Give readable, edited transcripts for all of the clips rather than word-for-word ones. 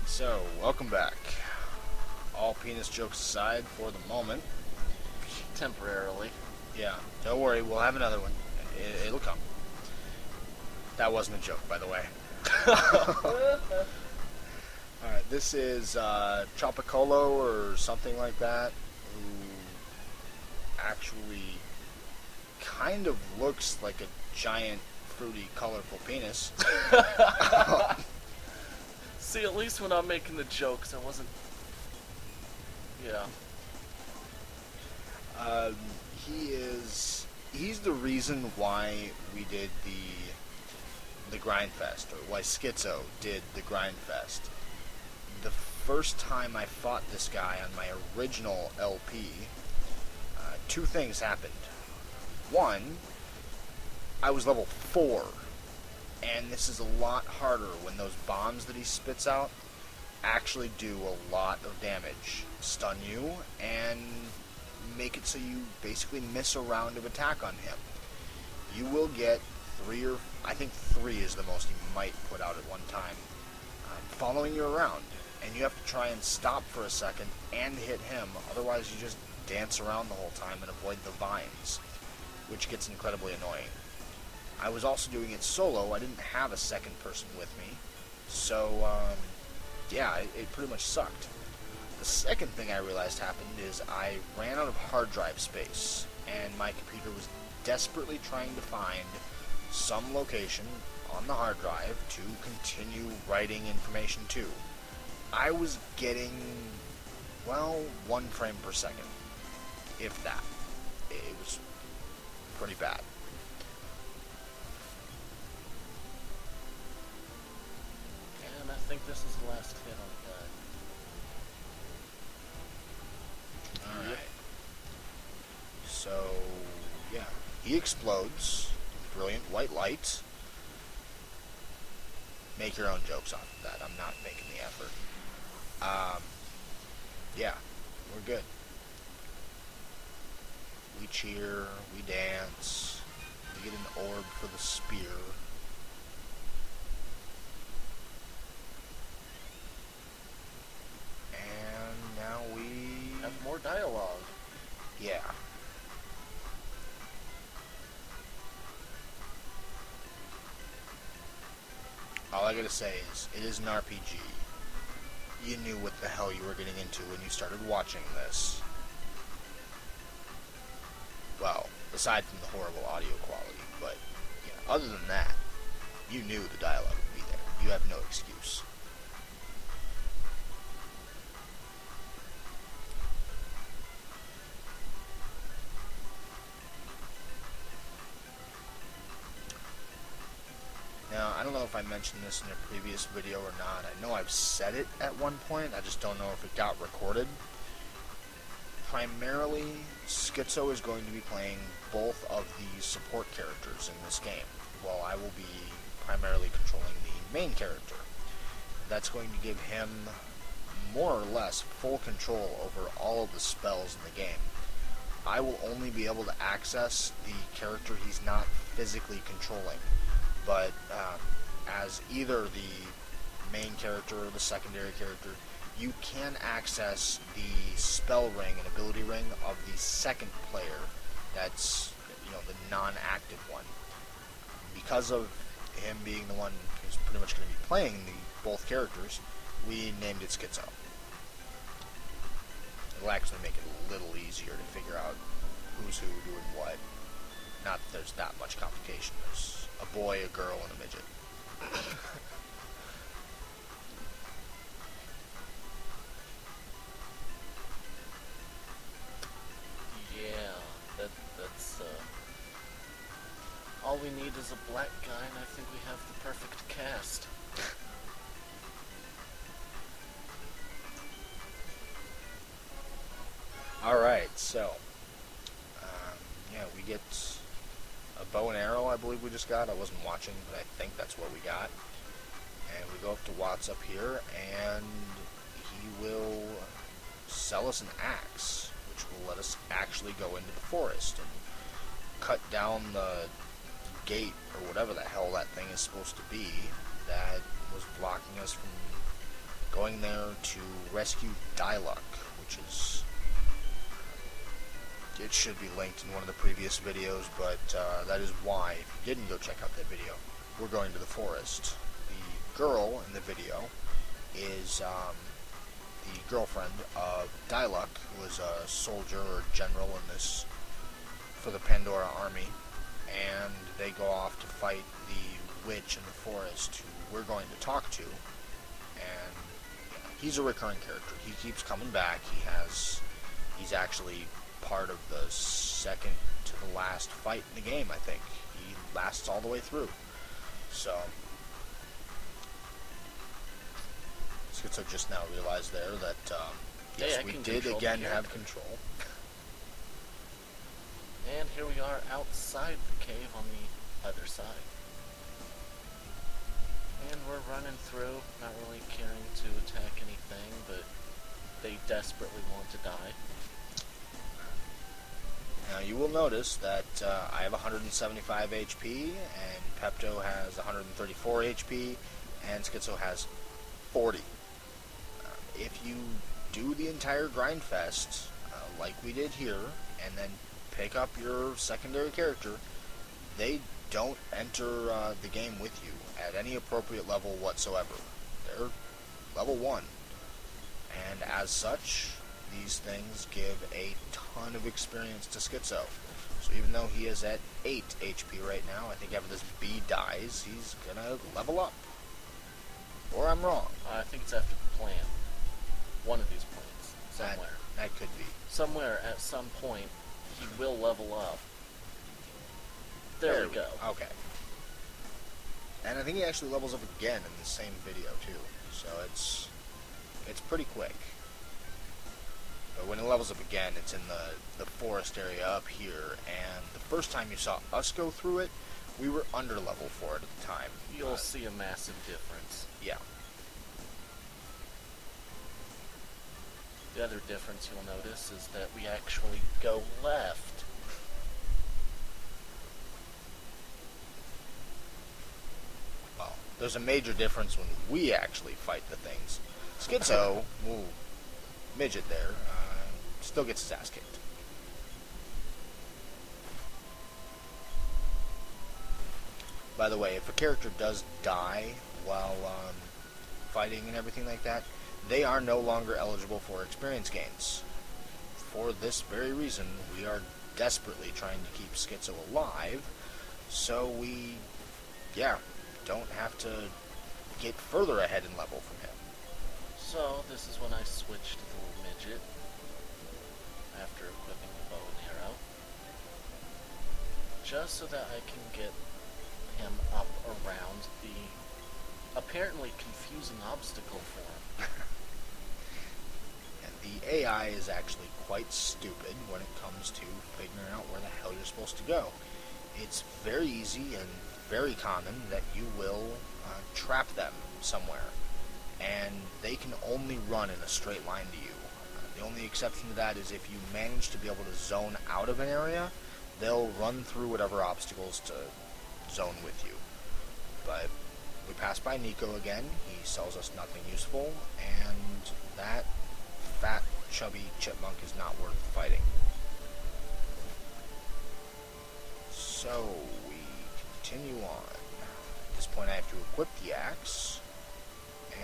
So, welcome back. All penis jokes aside for the moment. Temporarily. Yeah, don't worry, we'll have another one. It'll come. That wasn't a joke, by the way. Alright, this is Tropicallo or something like that, who actually kind of looks like a giant, fruity, colorful penis. See, at least when I'm making the jokes, I wasn't. Yeah. He's the reason why we did the Grindfest, or why Schizo did the Grindfest. The first time I fought this guy on my original LP, two things happened. One, I was level 4, and this is a lot harder when those bombs that he spits out actually do a lot of damage, stun you, and make it so you basically miss a round of attack on him. You will get 3 or I think 3 is the most he might put out at one time, following you around, and you have to try and stop for a second and hit him, otherwise you just dance around the whole time and avoid the vines, which gets incredibly annoying. I was also doing it solo. I didn't have a second person with me, so yeah, it pretty much sucked. The second thing I realized happened is I ran out of hard drive space, and my computer was desperately trying to find some location on the hard drive to continue writing information to. I was getting, well, 1 frame per second, if that. It was pretty bad. And I think this is the last hit on the guy. Alright. So, yeah. He explodes. Brilliant white light. Make your own jokes off of that. I'm not making the effort. Yeah. We're good. We cheer. We dance. We get an orb for the spear. And now we Have more dialogue. Yeah. All I gotta say is, it is an RPG. You knew what the hell you were getting into when you started watching this. Well, aside from the horrible audio quality, but yeah, other than that, you knew the dialogue would be there. You have no excuse. Now, I don't know if I mentioned this in a previous video or not. I know I've said it at one point, I just don't know if it got recorded. Primarily, Schizo is going to be playing both of the support characters in this game, while I will be primarily controlling the main character. That's going to give him more or less full control over all of the spells in the game. I will only be able to access the character he's not physically controlling, but as either the main character or the secondary character, you can access the spell ring and ability ring of the second player. That's, the non-active one. Because of him being the one who's pretty much going to be playing both characters, we named it Schizo. It'll actually make it a little easier to figure out who's who doing what. Not that there's that much complication. There's a boy, a girl, and a midget. Yeah, that's all we need is a black guy, and I think we have the perfect cast. Alright, so, yeah, we get a bow and arrow, I believe we just got. I wasn't watching, but I think that's what we got. And we go up to Watts up here, and he will sell us an axe, which will let us actually go into the forest and cut down the gate, or whatever the hell that thing is supposed to be, that was blocking us from going there to rescue Diluc, which is... It should be linked in one of the previous videos, but that is why, if you didn't go check out that video, we're going to the forest. The girl in the video is the girlfriend of Diluc, who was a soldier or general in this, for the Pandora army, and they go off to fight the witch in the forest, who we're going to talk to, and he's a recurring character. He keeps coming back. He's actually part of the second to the last fight in the game, I think. He lasts all the way through. So, Schizo just now realized there that, yes, we did again have control. And here we are outside the cave on the other side. And we're running through, not really caring to attack anything, but they desperately want to die. Now you will notice that I have 175 HP, and Pepto has 134 HP, and Schizo has 40. If you do the entire grind fest, like we did here, and then pick up your secondary character, they don't enter the game with you at any appropriate level whatsoever. They're level 1. And as such, these things give a ton of experience to Schizo. So even though he is at 8 HP right now, I think after this B dies, he's gonna level up. Or I'm wrong. I think it's after the plant. One of these plants. Somewhere. That could be. Somewhere at some point, he will level up. There we go. Okay. And I think he actually levels up again in the same video too. So it's pretty quick. But when it levels up again, it's in the forest area up here, and the first time you saw us go through it, we were under level for it at the time. You'll see a massive difference. Yeah. The other difference you'll notice is that we actually go left. Well, there's a major difference when we actually fight the things. Schizo, ooh, midget there, still gets his ass kicked. By the way, if a character does die while fighting and everything like that, they are no longer eligible for experience gains. For this very reason, we are desperately trying to keep Schizo alive, so we, don't have to get further ahead in level from him. So, this is when I switched to the little midget, after equipping the bow and arrow, just so that I can get him up around the apparently confusing obstacle for him. And the AI is actually quite stupid when it comes to figuring out where the hell you're supposed to go. It's very easy and very common that you will trap them somewhere, and they can only run in a straight line to you. The only exception to that is if you manage to be able to zone out of an area, they'll run through whatever obstacles to zone with you. But we pass by Nico again. He sells us nothing useful, and that fat, chubby chipmunk is not worth fighting. So we continue on. At this point I have to equip the axe,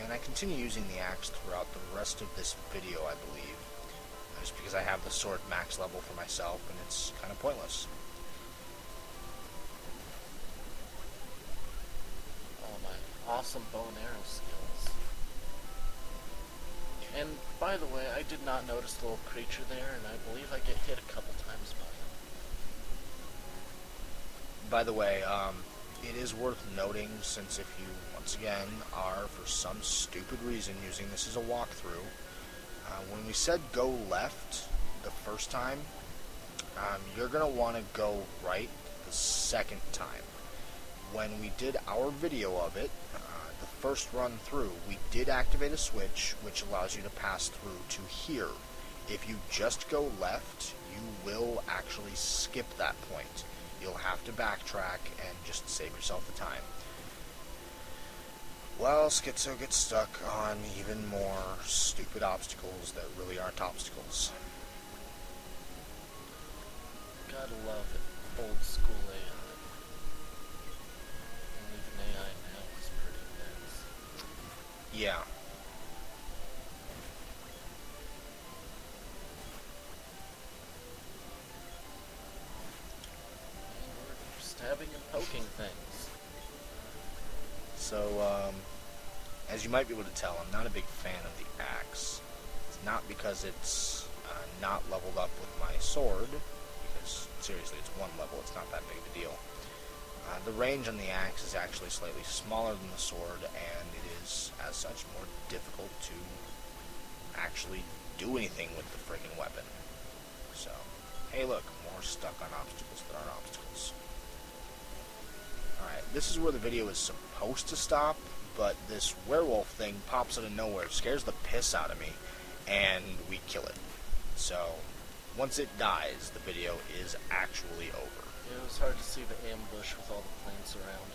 and I continue using the axe throughout the rest of this video, I believe. Just because I have the sword max level for myself, and it's kind of pointless. Oh, my awesome bow and arrow skills. And, by the way, I did not notice the little creature there, and I believe I get hit a couple times by him. By the way, it is worth noting, since if you, once again, are, for some stupid reason, using this as a walkthrough, when we said go left the first time, you're going to want to go right the second time. When we did our video of it, the first run through, we did activate a switch which allows you to pass through to here. If you just go left, you will actually skip that point. You'll have to backtrack and just save yourself the time. Well, Schizo gets stuck on even more stupid obstacles that really aren't obstacles. Gotta love it. Old school AI. And even AI now is pretty dense. Yeah. And we're stabbing and poking things. So, as you might be able to tell, I'm not a big fan of the axe. It's not because it's not leveled up with my sword, because seriously, it's one level, it's not that big of a deal. The range on the axe is actually slightly smaller than the sword, and it is, as such, more difficult to actually do anything with the friggin' weapon. So, hey look, more stuck on obstacles that aren't obstacles. Alright, this is where the video is supposed to stop, but this werewolf thing pops out of nowhere, scares the piss out of me, and we kill it. So, once it dies, the video is actually over. It was hard to see the ambush with all the plants around.